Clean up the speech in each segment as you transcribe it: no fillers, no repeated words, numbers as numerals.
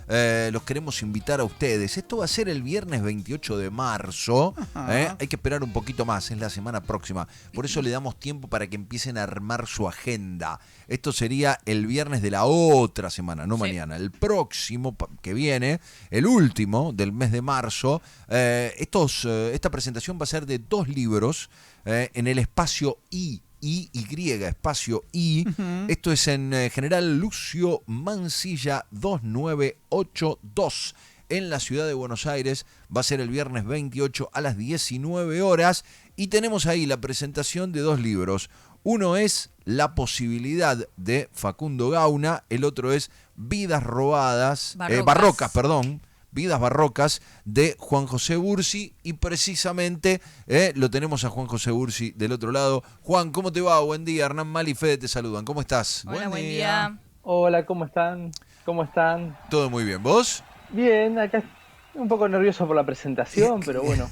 los queremos invitar a ustedes. Esto va a ser el viernes 28 de marzo. Hay que esperar un poquito más, es la semana próxima. Por eso le damos tiempo para que empiecen a armar su agenda. Esto sería el viernes de la otra semana, no mañana. El próximo que viene, el último del mes de marzo. Esta presentación va a ser de 2 libros en el espacio espacio I. Esto es en General Lucio Mansilla 2982 en la ciudad de Buenos Aires. Va a ser el viernes 28 a las 19 horas y tenemos ahí la presentación de 2 libros. Uno es La posibilidad de Facundo Gauna, el otro es Vidas robadas, Vidas barrocas de Juan José Bursi, y precisamente lo tenemos a Juan José Bursi del otro lado. Juan, ¿cómo te va? Buen día. Hernán Mal y Fede te saludan. ¿Cómo estás? Hola, buen día. Hola, ¿cómo están? ¿Cómo están? Todo muy bien. ¿Vos? Bien, acá un poco nervioso por la presentación, pero bueno.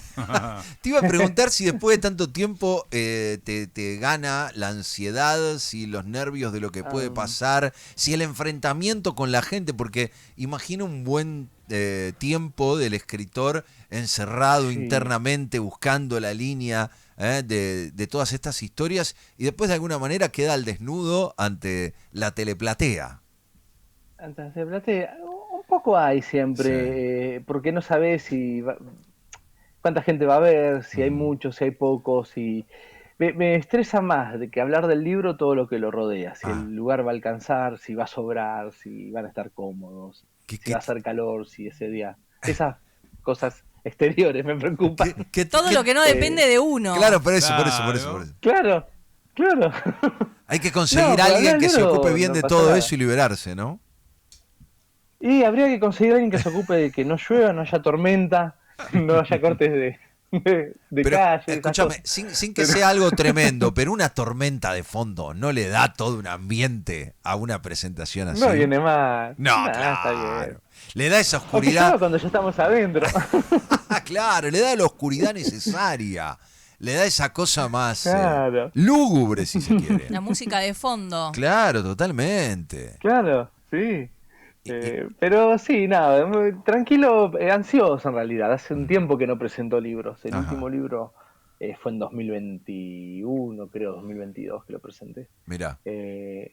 Te iba a preguntar si después de tanto tiempo te gana la ansiedad, si los nervios de lo que puede pasar, si el enfrentamiento con la gente, porque imagino un buen tiempo del escritor encerrado internamente buscando la línea de todas estas historias y después de alguna manera queda al desnudo ante la teleplatea. Ante la teleplatea, un poco hay siempre, porque no sabes cuánta gente va a ver, si hay muchos, si hay pocos, me estresa más de que hablar del libro todo lo que lo rodea, si el lugar va a alcanzar, si va a sobrar, si van a estar cómodos, si va a hacer calor, si ese día, esas cosas exteriores me preocupan. Todo lo que no depende de uno. Claro, por eso. Claro. Hay que conseguir a alguien que se ocupe bien de todo nada. eso y liberarse, ¿no? Y habría que conseguir a alguien que se ocupe de que no llueva, no haya tormenta, no haya cortes de calle. Escúchame, sin que sea algo tremendo, pero una tormenta de fondo no le da todo un ambiente a una presentación así. No viene mal. No, claro. Está bien. Le da esa oscuridad. Cuando ya estamos adentro. Claro, le da la oscuridad necesaria. Le da esa cosa más lúgubre, si se quiere. La música de fondo. Claro, totalmente. Claro, sí. Pero sí, nada, muy tranquilo, ansioso en realidad. Hace un tiempo que no presento libros. El último libro fue en 2021, creo, 2022 que lo presenté. Mirá. Y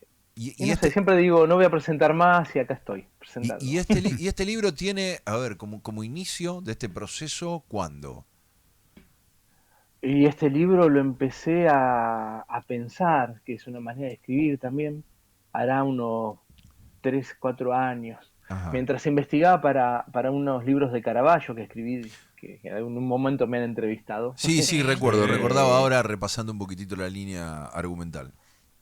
no sé, siempre digo, no voy a presentar más y acá estoy presentando. ¿Y este libro tiene, a ver, como inicio de este proceso, cuándo? Y este libro lo empecé a pensar, que es una manera de escribir también, hará unos 3, 4 años. Mientras investigaba para unos libros de Caravaggio que escribí, que en algún momento me han entrevistado. Sí, recordaba ahora repasando un poquitito la línea argumental.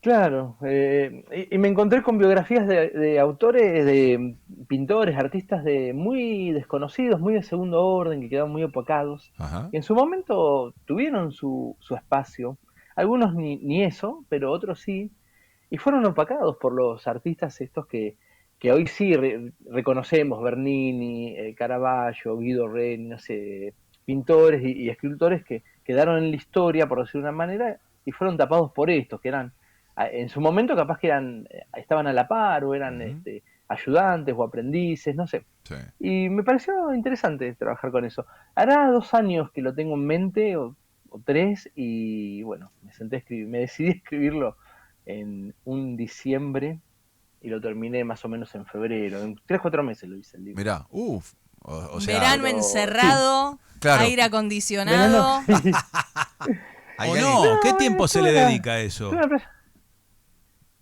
Claro, y me encontré con biografías de autores, de pintores, artistas muy desconocidos, muy de segundo orden, que quedaron muy opacados. Y en su momento tuvieron su espacio. Algunos ni eso, pero otros sí. Y fueron opacados por los artistas estos que hoy sí reconocemos, Bernini, Caravaggio, Guido Reni, no sé, pintores y escritores que quedaron en la historia, por decirlo de una manera, y fueron tapados por estos, que eran, en su momento capaz que estaban a la par, o eran ayudantes o aprendices, no sé. Sí. Y me pareció interesante trabajar con eso. Hará 2 años que lo tengo en mente, o 3, y bueno, me decidí a escribirlo en un diciembre y lo terminé más o menos en febrero. En 3, 4 meses lo hice el libro. Mirá, o sea, verano encerrado, claro. aire acondicionado. ¿O no? ¿Qué tiempo se le dedica a eso?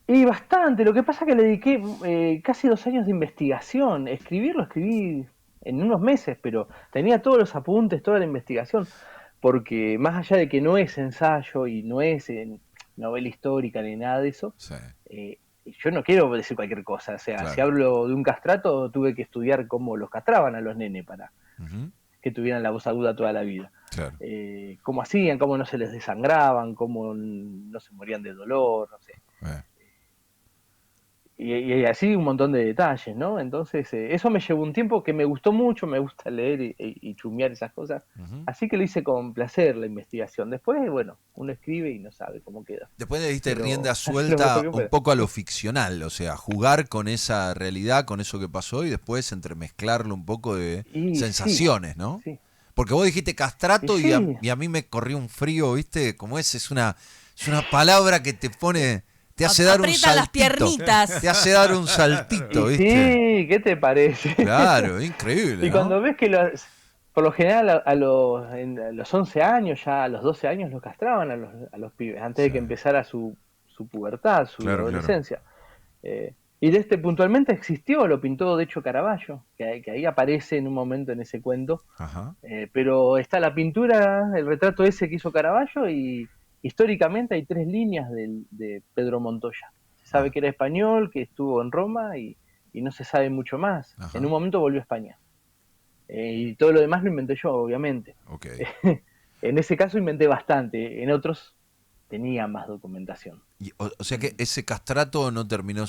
Y bastante. Lo que pasa es que le dediqué casi 2 años de investigación. Lo escribí en unos meses, pero tenía todos los apuntes, toda la investigación. Porque más allá de que no es ensayo y no es novela histórica ni nada de eso, yo no quiero decir cualquier cosa. O sea, claro, si hablo de un castrato, tuve que estudiar cómo los castraban a los nenes para que tuvieran la voz aguda toda la vida. Claro. Cómo hacían, cómo no se les desangraban, cómo no se morían de dolor, no sé. y así un montón de detalles, ¿no? Entonces, eso me llevó un tiempo que me gustó mucho, me gusta leer y chusmear esas cosas. Así que lo hice con placer la investigación. Después, bueno, uno escribe y no sabe cómo queda. Después le diste Pero rienda lo mejor suelta que un pueda. poco a lo ficcional, o sea, jugar con esa realidad, con eso que pasó y después entremezclarlo un poco de Y sensaciones, ¿no? sí, Porque vos dijiste y castrato sí. y a mí me corrió un frío, ¿viste? Como es una palabra que te pone, te hace dar un Aprietan las saltito. piernitas. Te hace dar un saltito, Y ¿viste? sí, ¿qué te parece? Claro, increíble, Y ¿no? cuando ves que por lo general a los 11 años, ya a los 12 años los castraban a los pibes, antes Sí, de que empezara su pubertad, su claro, claro. adolescencia. Y de puntualmente existió, lo pintó de hecho Caravaggio, que ahí aparece en un momento en ese cuento. Ajá. Pero está la pintura, el retrato ese que hizo Caravaggio, y históricamente hay 3 líneas de Pedro Montoya. Se sabe Ah, que era español, que estuvo en Roma y no se sabe mucho más. En un ajá. momento volvió a España. Y todo lo demás lo inventé yo, obviamente. Ok. En ese caso inventé bastante, en otros tenía más documentación. O sea que ese castrato no terminó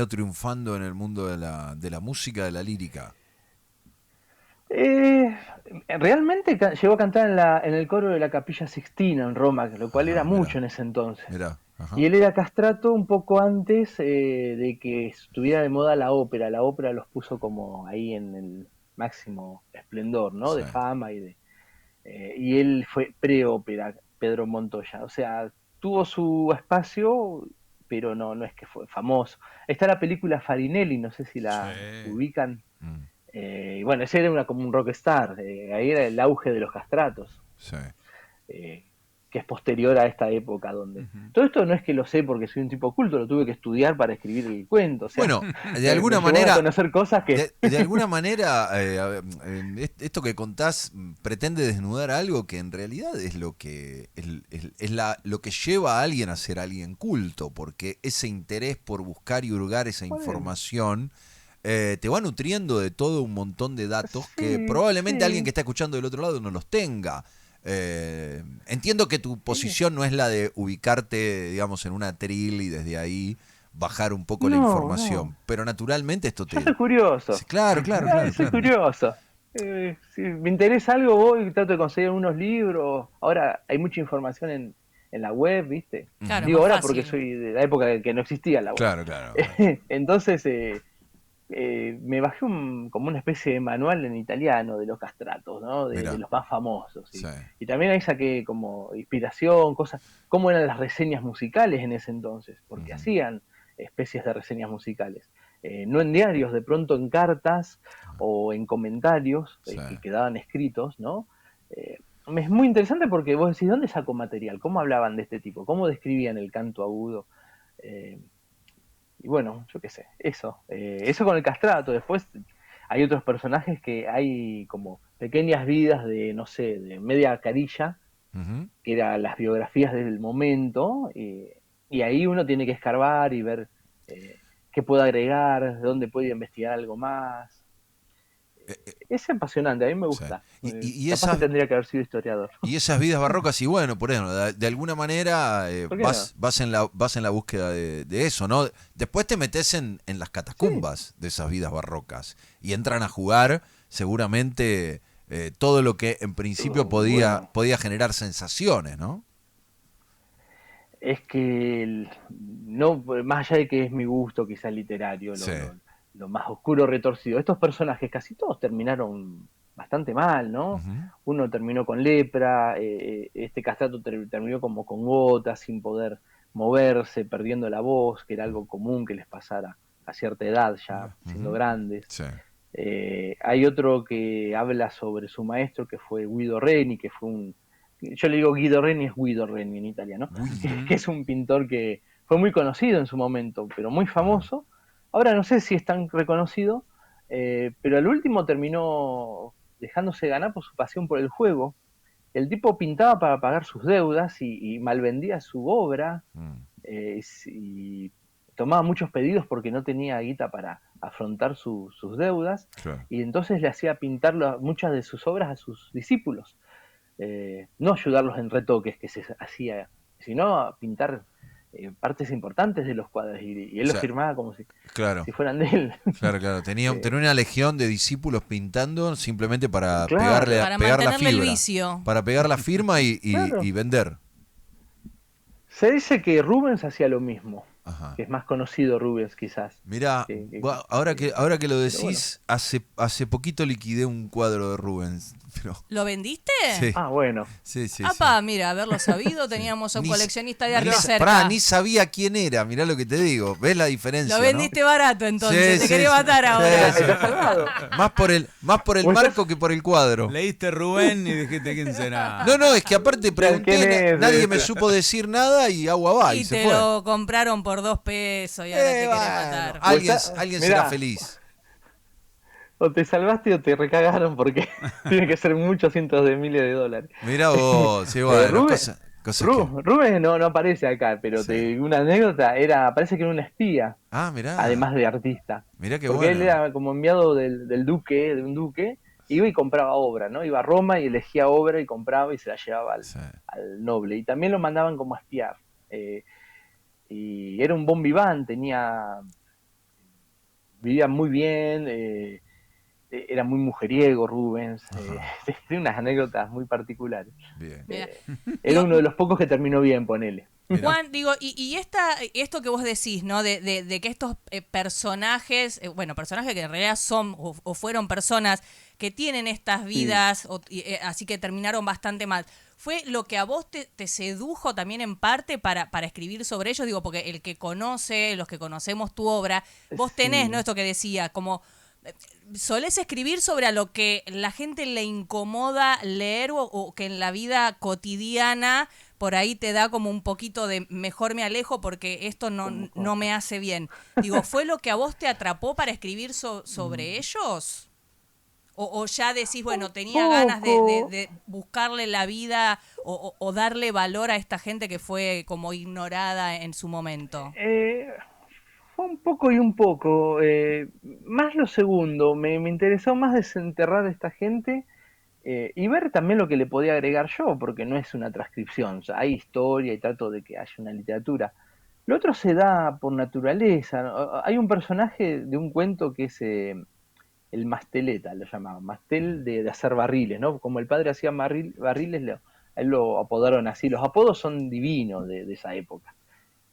triunfando en el mundo de la música, de la lírica. Eh, Realmente llegó a cantar en el coro de la Capilla Sixtina en Roma, lo cual era Ajá, mucho mirá, en ese entonces. mirá, ajá. Y él era castrato un poco antes de que estuviera de moda la ópera. La ópera los puso como ahí en el máximo esplendor, ¿no? Sí. De fama y él fue pre-ópera, Pedro Montoya. O sea, tuvo su espacio, pero no es que fue famoso. Está la película Farinelli, no sé si la Sí. ubican. Mm, Y bueno, ese era como un rockstar. Ahí era el auge de los castratos. sí. eh, que es posterior a esta época donde... Ujú. Todo esto no es que lo sé porque soy un tipo culto, lo tuve que estudiar para escribir el cuento, o sea, Bueno, de me alguna llevó a manera, conocer cosas que... de alguna manera, a ver, esto que contás pretende desnudar algo que en realidad es lo que lo que lleva a alguien a ser alguien culto, porque ese interés por buscar y hurgar esa Bueno, información te va nutriendo de todo un montón de datos que sí, probablemente alguien que sí, está escuchando del otro lado no los tenga. Entiendo que tu sí. posición no es la de ubicarte, digamos, en una atril y desde ahí bajar un poco la No, no, información, pero naturalmente esto yo soy te... curioso, Claro, claro, claro, soy claro. curioso. Si me interesa algo voy y trato de conseguir unos libros, ahora hay mucha información en la web, ¿viste? Claro, Ujú. es Digo más ahora porque fácil. soy de la época que no existía la web. Claro, claro, claro. Entonces, me bajé como una especie de manual en italiano de los castratos, ¿no? De Mira, los más famosos. sí. Y también ahí saqué como inspiración, cosas, cómo eran las reseñas musicales en ese entonces, porque Ujú. hacían especies de reseñas musicales. No en diarios, de pronto en cartas o en comentarios Sí. que quedaban escritos, ¿no? Es muy interesante porque vos decís, ¿dónde sacó material? ¿Cómo hablaban de este tipo? ¿Cómo describían el canto agudo? Eh, y bueno, yo qué sé, eso. Eso con el castrato. Después hay otros personajes que hay como pequeñas vidas de, no sé, de media carilla, Ujú. que eran las biografías del momento, y ahí uno tiene que escarbar y ver qué puede agregar, dónde puede investigar algo más. Eh, eh, Es apasionante, a mí me sí. gusta. Y Capaz que esas, tendría que haber sido historiador. y esas vidas barrocas, y bueno, por eso, de alguna manera ¿Por qué no? vas en la búsqueda de eso, ¿no? Después te metes en las Sí, catacumbas de esas vidas barrocas y entran a jugar seguramente todo lo que en principio bueno. podía generar sensaciones, ¿no? Es que no, más allá de que es mi gusto quizás literario, Sí. lo más oscuro retorcido, estos personajes casi todos terminaron bastante mal, ¿no? Ujú. Uno terminó con lepra, este castrato terminó como con gotas, sin poder moverse, perdiendo la voz, que era algo común que les pasara a cierta edad, ya siendo Ujú. grandes. Sí. Hay otro que habla sobre su maestro, que fue Guido Reni, que fue yo le digo Guido Reni, es Guido Reni en italiano, Guido. que es un pintor que fue muy conocido en su momento, pero muy Ajá. famoso. Ahora no sé si es tan reconocido, pero al último terminó dejándose ganar por su pasión por el juego. El tipo pintaba para pagar sus deudas y malvendía su obra, Mm. y tomaba muchos pedidos porque no tenía guita para afrontar sus deudas, Claro. y entonces le hacía pintar muchas de sus obras a sus discípulos, no ayudarlos en retoques que se hacía, sino a pintar partes importantes de los cuadros y él los firmaba como si fueran de él. Claro. Tenía una legión de discípulos pintando simplemente para para pegar la fibra. El vicio. Para pegar la firma y vender. Se dice que Rubens hacía lo mismo. Ajá. Que es más conocido Rubens quizás. Mirá, ahora que lo decís, bueno. hace poquito liquidé un cuadro de Rubens. Pero... ¿Lo vendiste? Sí. Ah, bueno. Sí. Mira, haberlo sabido, teníamos a un coleccionista de arte cerca. Ni sabía quién era, mirá lo que te digo. ¿Ves la diferencia? Lo vendiste barato entonces, te quería matar ahora. Más por el marco que por el cuadro. Leíste Rubén y dijiste quién será. No, es que aparte pregunté, nadie me supo decir nada y agua va. Y te lo compraron por $2 y ahora te querés matar. Alguien será feliz. O te salvaste o te recagaron porque tiene que ser muchos cientos de miles de dólares. Mirá vos, sí, bueno, Rubens no aparece acá, pero una anécdota parece que era un espía. Ah, mirá. Además de artista. Mirá qué porque bueno. Él era como enviado de un duque, iba y compraba obra, ¿no? Iba a Roma y elegía obra y compraba y se la llevaba al noble. Y también lo mandaban como a espiar. Y era un bon vivant, vivía muy bien, era muy mujeriego Rubens, tiene unas anécdotas muy particulares. Bien. Era uno de los pocos que terminó bien, ponele. Juan, y esto que vos decís, ¿no? De que estos personajes, personajes que en realidad son o fueron personas que tienen estas vidas, así que terminaron bastante mal. ¿Fue lo que a vos te sedujo también en parte para escribir sobre ellos? Digo, porque el que conoce, los que conocemos tu obra, vos tenés, ¿no? Esto que decía, como... ¿Solés escribir sobre a lo que la gente le incomoda leer o que en la vida cotidiana por ahí te da como un poquito de mejor me alejo porque esto no me hace bien? Digo, ¿fue lo que a vos te atrapó para escribir sobre ellos? ¿O ya decís, bueno, tenía ganas de buscarle la vida o darle valor a esta gente que fue como ignorada en su momento? Fue un poco y un poco. Más lo segundo, me interesó más desenterrar a esta gente y ver también lo que le podía agregar yo, porque no es una transcripción. O sea, hay historia y trato de que haya una literatura. Lo otro se da por naturaleza, ¿no? Hay un personaje de un cuento que es el masteleta, lo llamaban, mastel de hacer barriles, ¿no? Como el padre hacía barriles, a él lo apodaron así. Los apodos son divinos de esa época.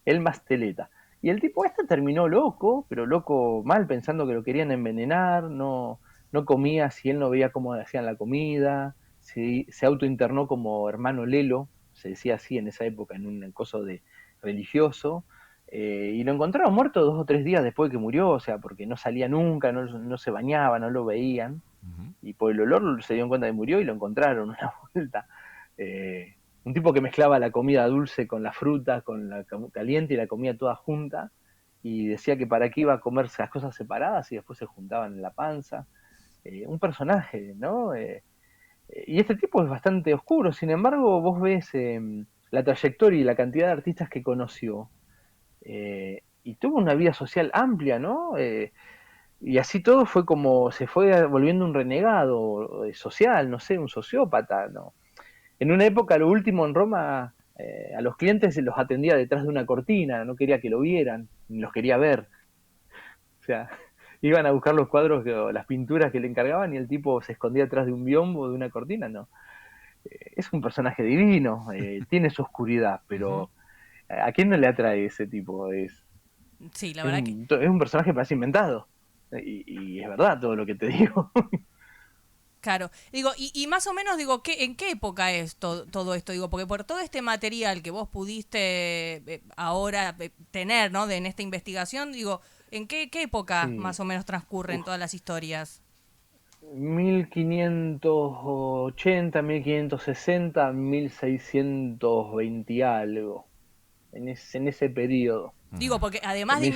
El masteleta. Y el tipo terminó loco, pero loco mal, pensando que lo querían envenenar, no comía si él no veía cómo hacían la comida, se autointernó como hermano Lelo, se decía así en esa época, en un coso de religioso, y lo encontraron muerto 2 o 3 días después de que murió, o sea, porque no salía nunca, no se bañaba, no lo veían, y por el olor se dieron cuenta de que murió y lo encontraron una vuelta. Un tipo que mezclaba la comida dulce con la fruta, con la caliente y la comía toda junta, y decía que para qué iba a comerse las cosas separadas y después se juntaban en la panza. Un personaje, ¿no? Y este tipo es bastante oscuro, sin embargo vos ves la trayectoria y la cantidad de artistas que conoció, y tuvo una vida social amplia, ¿no? Y así todo fue como, se fue volviendo un renegado social, no sé, un sociópata, ¿no? En una época, lo último en Roma, a los clientes se los atendía detrás de una cortina, no quería que lo vieran, ni los quería ver. O sea, iban a buscar los cuadros o las pinturas que le encargaban y el tipo se escondía detrás de un biombo, de una cortina, no. Es un personaje divino, tiene su oscuridad, pero ¿a quién no le atrae ese tipo? Sí, la verdad es un personaje parece inventado, y es verdad todo lo que te digo. Claro, digo, y más o menos, digo, ¿en qué época es todo esto? Digo, porque por todo este material que vos pudiste ahora tener, ¿no? En esta investigación, digo, ¿en qué época más o menos transcurren todas las historias? 1580, 1560, 1620 y algo, en ese periodo. Digo, porque además de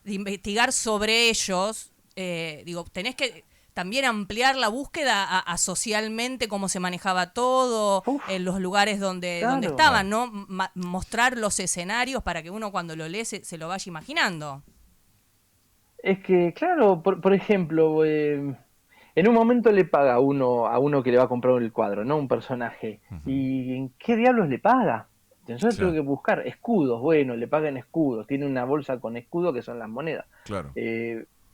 investigar sobre ellos, digo, tenés que también ampliar la búsqueda a socialmente cómo se manejaba todo, en los lugares donde estaban, ¿no? Mostrar los escenarios para que uno cuando lo lee se lo vaya imaginando. Es que, claro, por ejemplo, en un momento le paga a uno que le va a comprar el cuadro, ¿no? Un personaje. ¿Y en qué diablos le paga? existen. Yo tuve que buscar escudos, bueno, le pagan escudos, tiene una bolsa con escudos que son las monedas. Claro.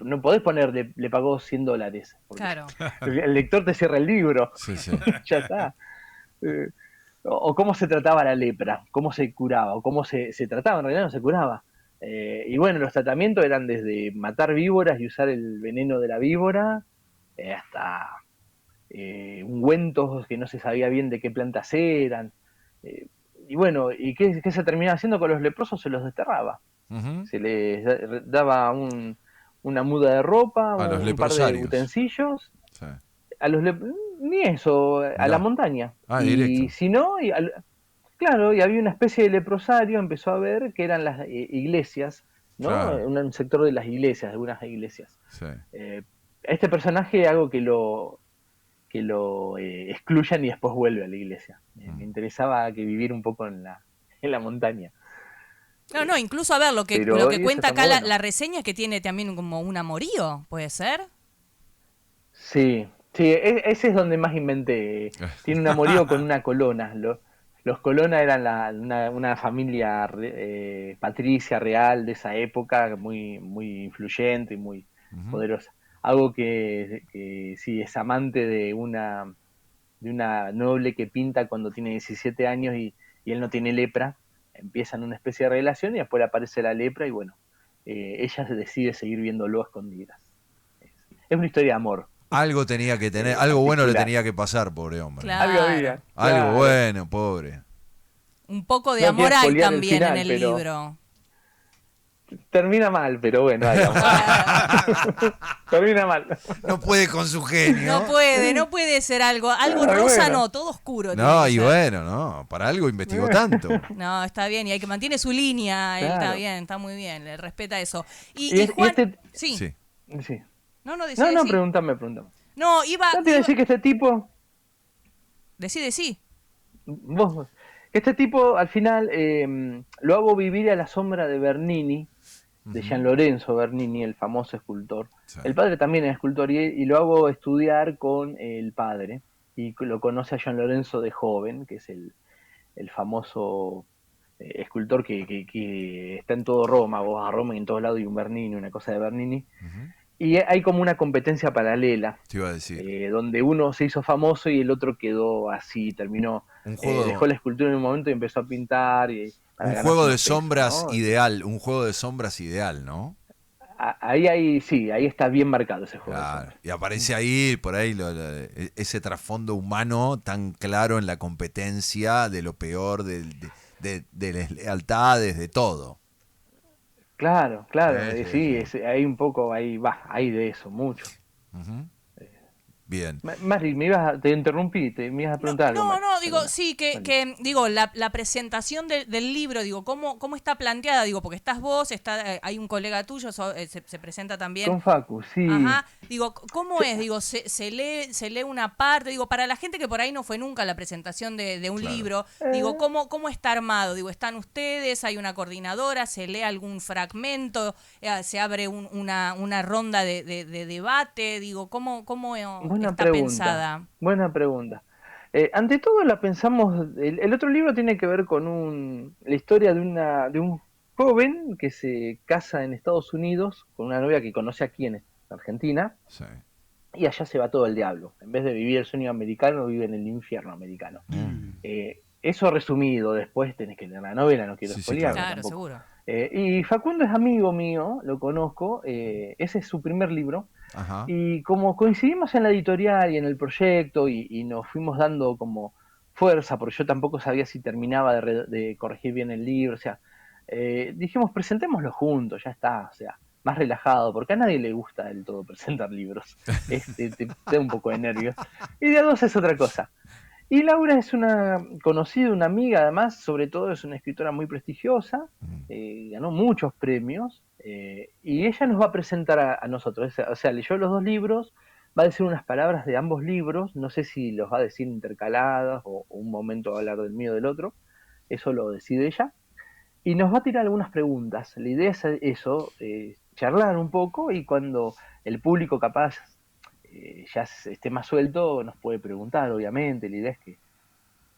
No podés poner, le pagó $100. Claro. El lector te cierra el libro. Sí, sí. Ya está. O cómo se trataba la lepra, cómo se curaba, o cómo se trataba, en realidad no se curaba. Y bueno, los tratamientos eran desde matar víboras y usar el veneno de la víbora, hasta ungüentos que no se sabía bien de qué plantas eran. Y bueno, ¿y qué se terminaba haciendo con los leprosos? Se los desterraba. Se les daba una muda de ropa, a un par de utensilios. Sí. A los ni eso, a la montaña. Y directo. si no, claro, y había una especie de leprosario, empezó a ver que eran las iglesias, ¿no? Claro. Un sector de las iglesias, de algunas iglesias. Sí. Este personaje hago que lo excluyan y después vuelve a la iglesia. Me interesaba que vivir un poco en la montaña. No, incluso a ver, lo que cuenta acá bueno. la reseña es que tiene también como un amorío, ¿puede ser? Sí, ese es donde más inventé. Tiene un amorío con una colona. Los Colonna eran una familia patricia real de esa época, muy, muy influyente y muy poderosa. Algo que sí, es amante de una noble que pinta cuando tiene 17 años y él no tiene lepra. Empiezan una especie de relación y después le aparece la lepra y bueno, ella decide seguir viéndolo a escondidas. Es una historia de amor. Algo tenía que tener, algo bueno le tenía que pasar, pobre hombre. Claro. Algo bueno, pobre. Un poco de amor hay también en el libro. Termina mal, pero bueno, termina mal. No puede con su genio. No puede ser algo rosa, bueno. No, todo oscuro. No, y bueno, no, para algo investigó tanto. No, está bien, y hay que mantiene su línea, claro. Él está bien, está muy bien, le respeta eso. Y Juan, sí. No, pregúntame. No, te iba a decir que este tipo... Decí. Vos, este tipo al final lo hago vivir a la sombra de Bernini, de Gian Lorenzo Bernini, el famoso escultor. Sí. El padre también es escultor y lo hago estudiar con el padre y lo conoce a Gian Lorenzo de joven, que es el famoso escultor que está en todo Roma. Vos vas a Roma y en todos lados hay un Bernini, una cosa de Bernini. Y hay como una competencia paralela, te iba a decir. Donde uno se hizo famoso y el otro quedó así, terminó, dejó la escultura en un momento y empezó a pintar. Un juego de sombras, ¿no? Un juego de sombras ideal, ¿no? Ahí está bien marcado ese juego. Claro. Y aparece ahí, por ahí, ese trasfondo humano tan claro en la competencia de lo peor, de las lealtades, de todo. Claro, sí. Hay un poco, hay de eso, mucho. Bien. Mari, te interrumpí, me ibas a preguntar algo. No, digo, sí, que digo, la presentación del libro, digo, ¿cómo está planteada? Digo, porque estás vos, hay un colega tuyo, se presenta también. Con Facu, sí. Ajá, digo, ¿cómo es? Digo, se lee una parte, digo, para la gente que por ahí no fue nunca la presentación de un libro, digo, ¿cómo está armado? Digo, ¿están ustedes? ¿Hay una coordinadora? ¿Se lee algún fragmento? ¿Se abre una ronda de debate? Digo, ¿cómo está pensada? Buena pregunta. Ante todo la pensamos, el otro libro tiene que ver con la historia de un joven que se casa en Estados Unidos con una novia que conoce aquí en Argentina, sí. Y allá se va todo el diablo. En vez de vivir el sueño americano, vive en el infierno americano. Eso resumido, después tenés que leer la novela, no quiero spoilear. Claro, seguro. Y Facundo es amigo mío, lo conozco, ese es su primer libro. Ajá. Y como coincidimos en la editorial y en el proyecto y nos fuimos dando como fuerza, porque yo tampoco sabía si terminaba de corregir bien el libro, o sea, dijimos presentémoslo juntos, ya está, o sea, más relajado, porque a nadie le gusta del todo presentar libros, te da un poco de nervios. Y de a dos es otra cosa. Y Laura es una conocida, una amiga además, sobre todo es una escritora muy prestigiosa, ganó muchos premios, y ella nos va a presentar a nosotros, o sea, leyó los dos libros, va a decir unas palabras de ambos libros, no sé si los va a decir intercaladas o un momento va a hablar del mío o del otro, eso lo decide ella, y nos va a tirar algunas preguntas. La idea es eso, charlar un poco y cuando el público capaz ya esté más suelto nos puede preguntar, obviamente, la idea es que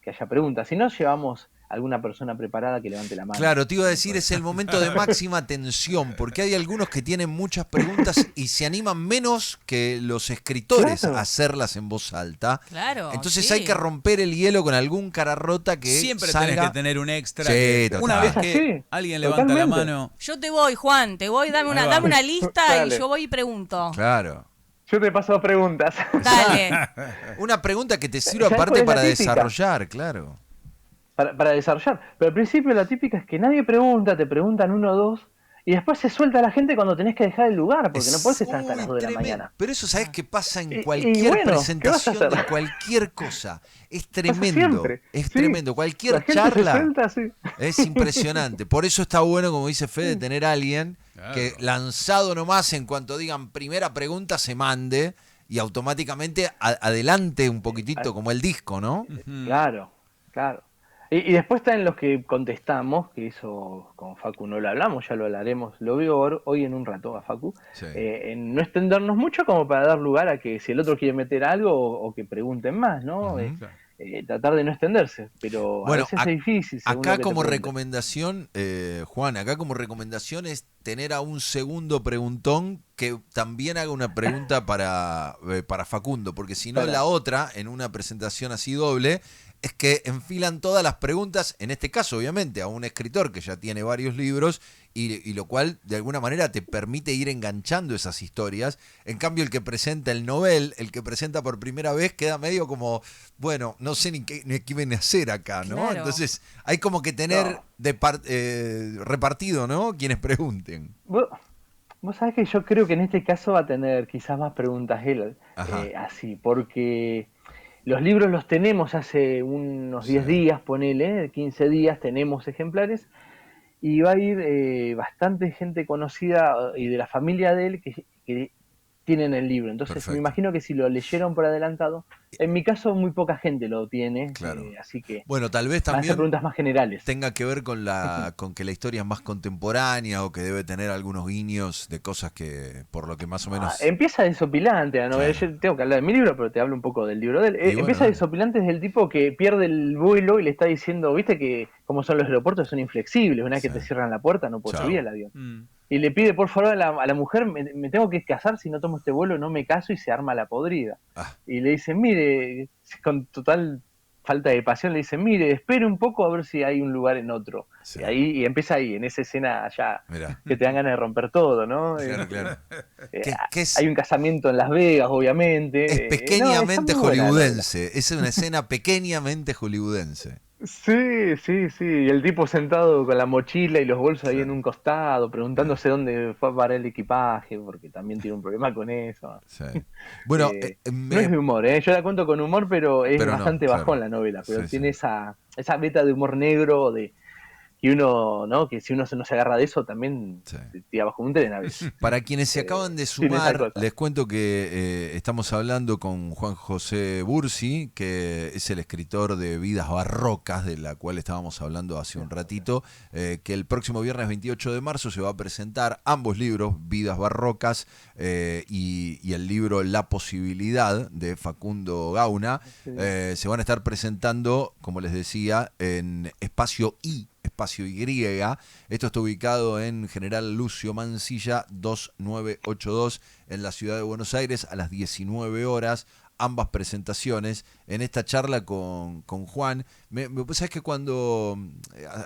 haya preguntas. Si no, llevamos alguna persona preparada que levante la mano. Claro, te iba a decir, es el momento de máxima tensión, porque hay algunos que tienen muchas preguntas y se animan menos que los escritores a hacerlas en voz alta. Claro. Entonces hay que romper el hielo con algún cara rota que siempre salga. tenés que tener un extra. Sí, Una vez que alguien levanta la mano. Yo te voy, Juan, dame una lista y yo voy y pregunto. Claro. Yo te paso preguntas. Dale. Una pregunta que te sirva aparte para desarrollar, claro. Para desarrollar. Pero al principio la típica es que nadie pregunta, te preguntan uno o dos, y después se suelta la gente cuando tenés que dejar el lugar, porque no podés estar hasta las 2 de la mañana. Pero eso, ¿sabés qué pasa en cualquier presentación de cualquier cosa? Es tremendo. Es tremendo. Cualquier charla suelta, es impresionante. Por eso está bueno, como dice Fede, tener a alguien que lanzado nomás, en cuanto digan primera pregunta, se mande y automáticamente adelante un poquitito, como el disco, ¿no? Claro. Y después están los que contestamos, que eso con Facu no lo hablamos, ya lo hablaremos, lo veo hoy en un rato a Facu, en no extendernos mucho como para dar lugar a que si el otro quiere meter algo o que pregunten más, ¿no? Tratar de no extenderse, pero bueno, a veces es difícil. Acá como recomendación, Juan, acá como recomendación es tener a un segundo preguntón que también haga una pregunta para Facundo, porque si no la otra, en una presentación así doble, es que enfilan todas las preguntas, en este caso obviamente a un escritor que ya tiene varios libros y lo cual de alguna manera te permite ir enganchando esas historias. En cambio el que presenta el novel, el que presenta por primera vez, queda medio como, bueno, no sé ni qué viene a hacer acá, ¿no? Claro. Entonces hay como que tener repartido, ¿no? Quienes pregunten. Vos sabés que yo creo que en este caso va a tener quizás más preguntas él, así, porque los libros los tenemos hace unos 10 días, ponele, 15 días, tenemos ejemplares, y va a ir bastante gente conocida y de la familia de él que tienen el libro. Entonces me imagino que si lo leyeron por adelantado, en mi caso muy poca gente lo tiene, así que bueno, tal vez van a también hacer preguntas más generales. tenga que ver con que la historia es más contemporánea o que debe tener algunos guiños de cosas que por lo que más o menos empieza desopilante la novela. Yo tengo que hablar de mi libro, pero te hablo un poco del libro de él. Empieza desopilante desde el tipo que pierde el vuelo y le está diciendo, viste que como son los aeropuertos, son inflexibles, una vez que te cierran la puerta no puedes subir al avión. Y le pide por favor a la mujer, me tengo que casar, si no tomo este vuelo no me caso, y se arma la podrida. Y le dice, mire, con total falta de pasión, le dice, mire, espere un poco a ver si hay un lugar en otro. Y empieza ahí, en esa escena ya, que te dan ganas de romper todo, ¿no? Claro. Hay un casamiento en Las Vegas, obviamente. Es pequeñamente hollywoodense, es una escena pequeñamente hollywoodense. Sí, y el tipo sentado con la mochila y los bolsos ahí en un costado, preguntándose dónde fue a parar el equipaje, porque también tiene un problema con eso. Bueno, no es de humor, yo la cuento con humor, pero es bastante bajón la novela, pero tiene esa beta de humor negro, de que uno, ¿no? Que si uno no se agarra de eso, también te tira bajo un tren a veces. Para quienes se acaban de sumar, les cuento que estamos hablando con Juan José Bursi, que es el escritor de Vidas Barrocas, de la cual estábamos hablando hace un ratito, que el próximo viernes 28 de marzo se va a presentar ambos libros, Vidas Barrocas y el libro La Posibilidad, de Facundo Gauna. Se van a estar presentando, como les decía, en Espacio I, Espacio Y. Esto está ubicado en General Lucio Mansilla 2982 en la ciudad de Buenos Aires a las 19 horas. Ambas presentaciones. En esta charla con Juan, ¿sabes que cuando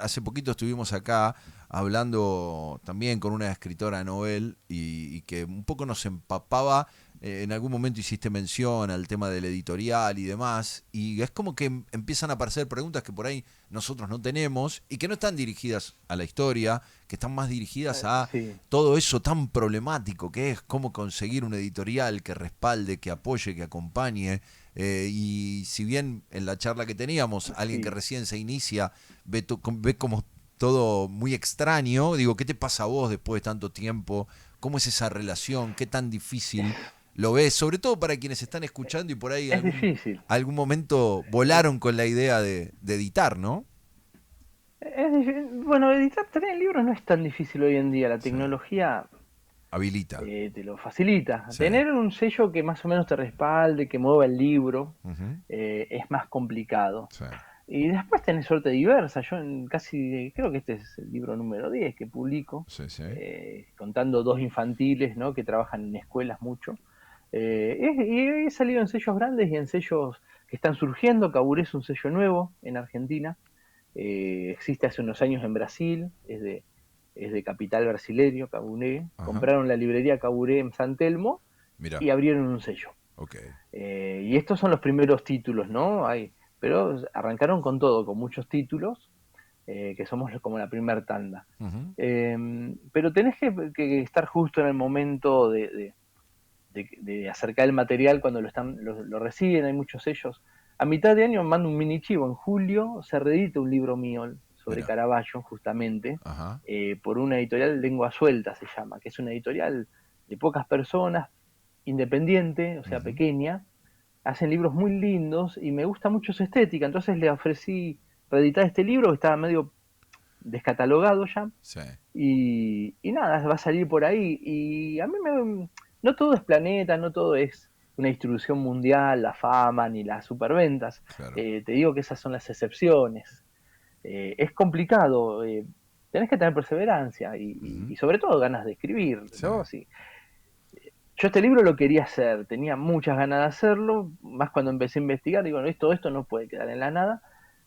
hace poquito estuvimos acá hablando también con una escritora novel y que un poco nos empapaba? En algún momento hiciste mención al tema del editorial y demás, y es como que empiezan a aparecer preguntas que por ahí nosotros no tenemos y que no están dirigidas a la historia, que están más dirigidas a todo eso tan problemático que es cómo conseguir un editorial que respalde, que apoye, que acompañe. Y si bien en la charla que teníamos, alguien que recién se inicia ve como todo muy extraño, digo, ¿qué te pasa a vos después de tanto tiempo? ¿Cómo es esa relación? ¿Qué tan difícil lo ves? Sobre todo para quienes están escuchando y por ahí algún momento volaron con la idea de editar, ¿no? Bueno, tener libros no es tan difícil hoy en día. La tecnología habilita. Te lo facilita. Tener un sello que más o menos te respalde, que mueva el libro, es más complicado. Y después tenés suerte diversa. Yo creo que este es el libro número 10 que publico, Sí, sí. contando 2 infantiles, ¿no? Que trabajan en escuelas mucho. Y he salido en sellos grandes y en sellos que están surgiendo. Caburé es un sello nuevo en Argentina. Existe hace unos años en Brasil, es de capital brasileño, Caburé. Ajá. Compraron la librería Caburé en San Telmo Mirá. y abrieron un sello. Okay. Y estos son los primeros títulos, ¿no? Pero arrancaron con todo, con muchos títulos, que somos como la primer tanda. Uh-huh. Pero tenés que estar justo en el momento de acercar el material cuando lo reciben. Hay muchos sellos. A mitad de año mando un mini chivo. En julio se reedita un libro mío sobre Mirá. Caravaggio, justamente, Ajá. por una editorial, Lengua Suelta se llama, que es una editorial de pocas personas, independiente, o sea, Uh-huh. pequeña. Hacen libros muy lindos y me gusta mucho su estética. Entonces le ofrecí reeditar este libro que estaba medio descatalogado ya. Sí. Y nada, va a salir por ahí. Y a mí no todo es Planeta, no todo es una distribución mundial, la fama ni las superventas. Claro. Te digo que esas son las excepciones. Es complicado, tenés que tener perseverancia y sobre todo ganas de escribir, ¿no? Sí. Sí. Yo este libro lo quería hacer, tenía muchas ganas de hacerlo, más cuando empecé a investigar, digo, esto no puede quedar en la nada.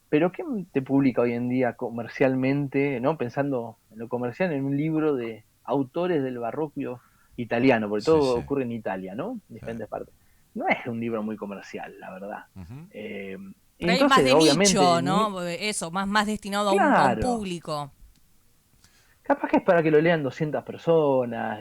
Pero ¿quién te publica hoy en día comercialmente, no? Pensando en lo comercial, en un libro de autores del barroco italiano, porque Sí, todo sí. ocurre en Italia, ¿no? En Sí. diferentes partes. No es un libro muy comercial, la verdad. Uh-huh. Pero hay más Entonces, de obviamente, nicho, ¿no? Eso, más destinado a un claro, público. capaz que es para que lo lean 200 personas,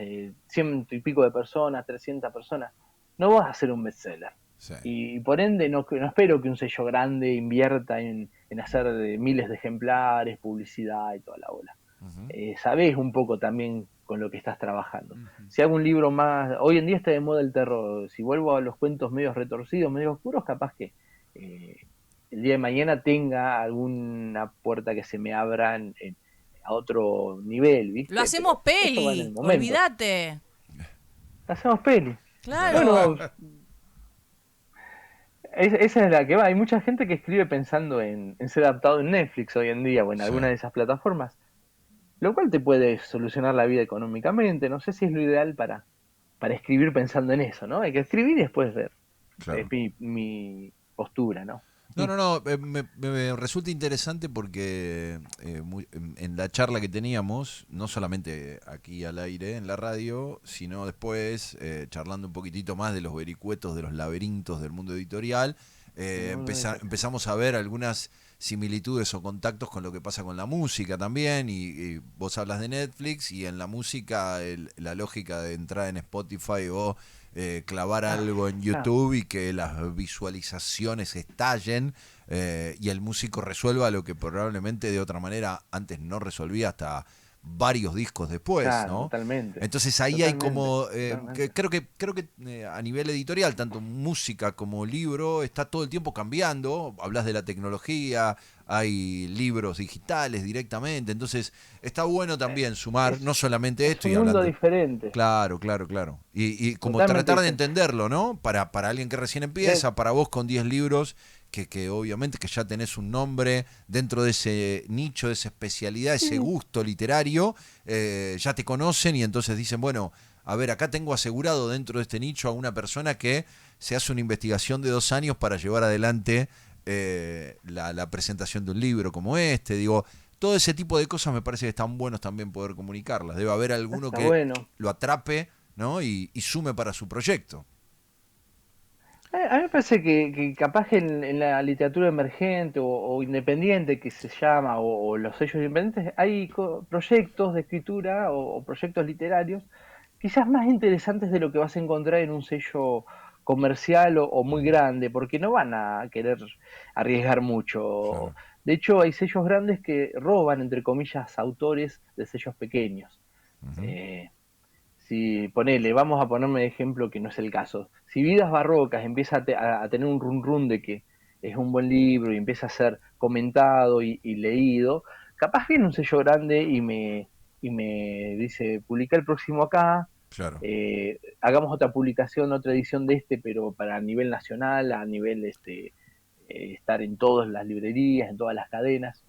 100 y pico de personas, 300 personas. No vas a hacer un bestseller. Sí. Y por ende no espero que un sello grande invierta en hacer miles de ejemplares, publicidad y toda la ola. Uh-huh. Sabés un poco también con lo que estás trabajando. Uh-huh. Si hago un libro más, hoy en día está de moda el terror, si vuelvo a los cuentos medios retorcidos, medios oscuros, capaz que el día de mañana tenga alguna puerta que se me abra a otro nivel, Lo ¿viste? hacemos Pero eso va en el peli, momento. olvídate. Hacemos peli. Claro. Bueno, esa es la que va. Hay mucha gente que escribe pensando en ser adaptado en Netflix hoy en día o en Sí. alguna de esas plataformas, lo cual te puede solucionar la vida económicamente. No sé si es lo ideal para escribir pensando en eso, ¿no? Hay que escribir y después ver. Claro. Es mi postura, ¿no? No, me resulta interesante porque en la charla que teníamos, no solamente aquí al aire en la radio, sino después charlando un poquitito más de los vericuetos, de los laberintos del mundo editorial, empezamos a ver algunas similitudes o contactos con lo que pasa con la música también, y vos hablas de Netflix y en la música la lógica de entrar en Spotify o clavar algo en YouTube y que las visualizaciones estallen y el músico resuelva lo que probablemente de otra manera antes no resolvía hasta varios discos después, Claro, ¿no? totalmente. Entonces ahí hay como, Totalmente. creo que a nivel editorial, tanto música como libro, está todo el tiempo cambiando. Hablas de la tecnología, hay libros digitales directamente, entonces está bueno también sumar, no solamente Es esto y un mundo hablando. diferente. Claro. Y como Totalmente tratar de diferente. entenderlo, ¿no? Para alguien que recién empieza, para vos con 10 libros, que obviamente que ya tenés un nombre dentro de ese nicho, de esa especialidad, ese Sí, gusto literario, ya te conocen y entonces dicen, bueno, a ver, acá tengo asegurado dentro de este nicho a una persona que se hace una investigación de 2 años para llevar adelante la presentación de un libro como este, digo, todo ese tipo de cosas me parece que están buenos también poder comunicarlas. Debe haber alguno está que bueno. lo atrape, ¿no? Y sume para su proyecto. A mí me parece que capaz que en la literatura emergente o independiente que se llama, o los sellos independientes, hay proyectos de escritura o proyectos literarios quizás más interesantes de lo que vas a encontrar en un sello comercial o muy grande, porque no van a querer arriesgar mucho. Claro. De hecho, hay sellos grandes que roban, entre comillas, autores de sellos pequeños. Uh-huh. Eh, si ponele, vamos a ponerme de ejemplo que no es el caso. Si Vidas Barrocas empieza a tener un run run de que es un buen libro y empieza a ser comentado y leído, capaz viene un sello grande y me dice, publica el próximo acá, Claro. hagamos otra publicación, otra edición de este, pero para a nivel nacional, a nivel estar en todas las librerías, en todas las cadenas.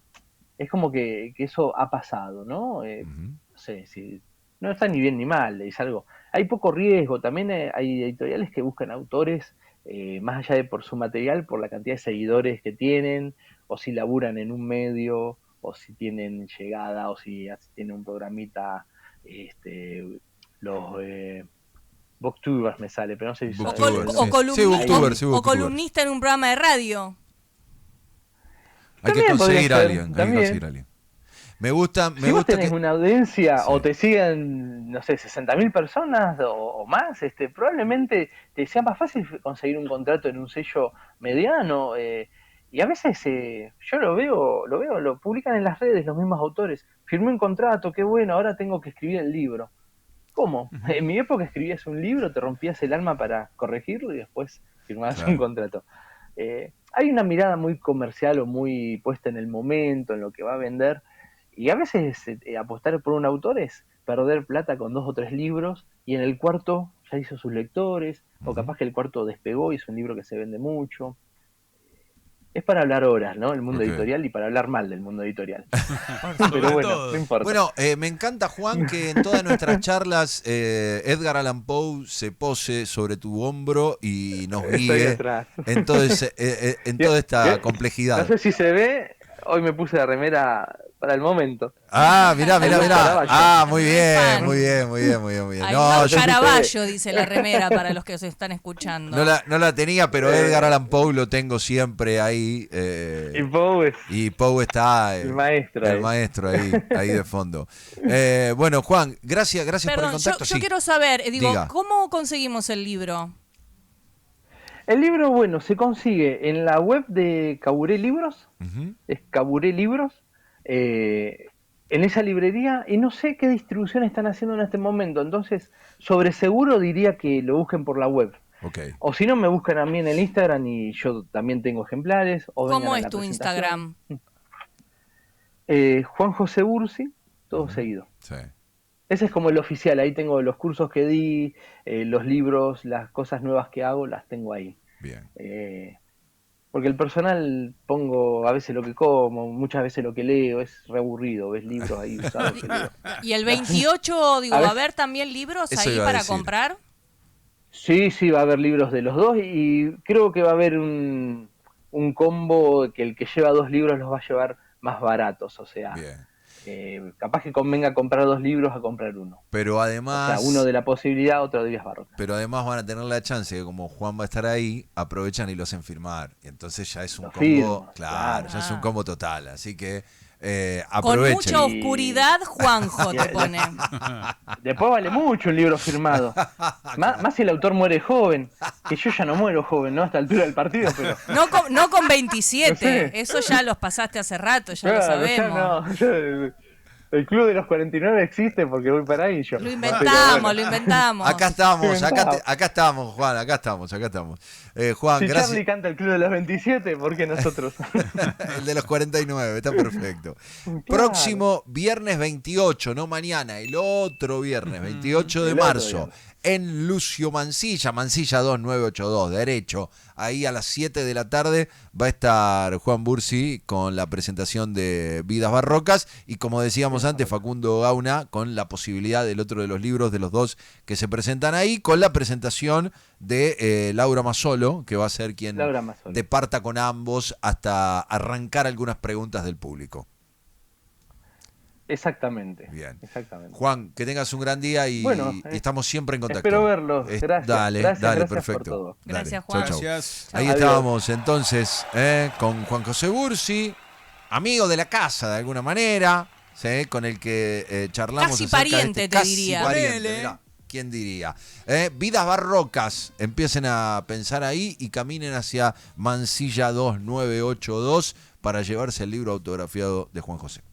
Es como que eso ha pasado, ¿no? No sé, si no está ni bien ni mal, es algo. Hay poco riesgo, también hay editoriales que buscan autores, más allá de por su material, por la cantidad de seguidores que tienen, o si laburan en un medio, o si tienen llegada, o si tienen un programita, los booktubers me sale, pero no sé si o columnista en un programa de radio. Hay que conseguir a alguien. Me gusta. Si vos tenés una audiencia o te siguen, no sé, 60.000 personas o más, probablemente te sea más fácil conseguir un contrato en un sello mediano. Y a veces yo lo publican en las redes los mismos autores. Firmé un contrato, qué bueno, ahora tengo que escribir el libro. ¿Cómo? En mi época escribías un libro, te rompías el alma para corregirlo y después firmabas un contrato. Hay una mirada muy comercial o muy puesta en el momento, en lo que va a vender. Y a veces apostar por un autor es perder plata con 2 o 3 libros y en el cuarto ya hizo sus lectores, o capaz que el cuarto despegó y es un libro que se vende mucho. Es para hablar horas, ¿no? El mundo editorial y para hablar mal del mundo editorial. Pero bueno, no importa. Bueno, me encanta, Juan, que en todas nuestras charlas Edgar Allan Poe se pose sobre tu hombro y nos guíe en toda esta complejidad. No sé si se ve, hoy me puse la remera para el momento. Mirá. Muy bien. Caravaggio, dice la remera para los que se están escuchando. No la tenía, pero Edgar Allan Poe lo tengo siempre ahí. Y Poe está el maestro ahí de fondo. Bueno, Juan, gracias por el contacto. Yo quiero saber, ¿cómo conseguimos el libro? El libro, bueno, se consigue en la web de Caburé Libros, es Caburé Libros, en esa librería, y no sé qué distribución están haciendo en este momento, entonces sobre seguro diría que lo busquen por la web. O si no, me buscan a mí en el Instagram y yo también tengo ejemplares. ¿Cómo es tu Instagram? Juan José Bursi, todo seguido. Sí. Ese es como el oficial, ahí tengo los cursos que di, los libros, las cosas nuevas que hago, las tengo ahí. Bien. Porque el personal pongo a veces lo que como, muchas veces lo que leo, es re aburrido, ves libros ahí usados. Y el 28, ¿va a haber también libros ahí para comprar? Sí, va a haber libros de los dos y creo que va a haber un combo que el que lleva 2 libros los va a llevar más baratos, o sea... Bien. Capaz que convenga comprar 2 libros a comprar uno. Pero además... O sea, uno de la posibilidad, otro de Vidas Barrocas. Pero además van a tener la chance que como Juan va a estar ahí, aprovechan y lo hacen firmar. Y entonces ya es un combo... Claro, ya es un combo total. Así que aprovechen. Con mucha oscuridad, Juanjo te pone. Después vale mucho un libro firmado. Más si el autor muere joven. Que yo ya no muero joven, ¿no? A esta altura del partido, pero... No con 27. No sé. Eso ya los pasaste hace rato, ya lo sabemos. El club de los 49 existe porque voy para ahí yo. Lo inventamos. Acá estamos, Juan, acá estamos. Juan, si gracias. Charlie canta el club de los 27, ¿por qué nosotros? El de los 49, está perfecto. Claro. Próximo viernes 28, no mañana, el otro viernes 28 de marzo. En Lucio Mansilla 2982, derecho. Ahí a las 7 de la tarde va a estar Juan Bursi con la presentación de Vidas Barrocas y como decíamos antes, Facundo Gauna con la posibilidad del otro de los libros de los dos que se presentan ahí, con la presentación de Laura Mazzolo, que va a ser quien departa con ambos hasta arrancar algunas preguntas del público. Exactamente. Bien. Exactamente. Juan, que tengas un gran día y estamos siempre en contacto. Espero verlos. Gracias. Dale, perfecto. Por todo. Gracias, Juan. Chau. Ahí estábamos entonces con Juan José Bursi, amigo de la casa de alguna manera, ¿sí? Con el que charlamos. Casi pariente, te diría. Mirá, ¿quién diría? Vidas Barrocas, empiecen a pensar ahí y caminen hacia Mansilla 2982 para llevarse el libro autografiado de Juan José.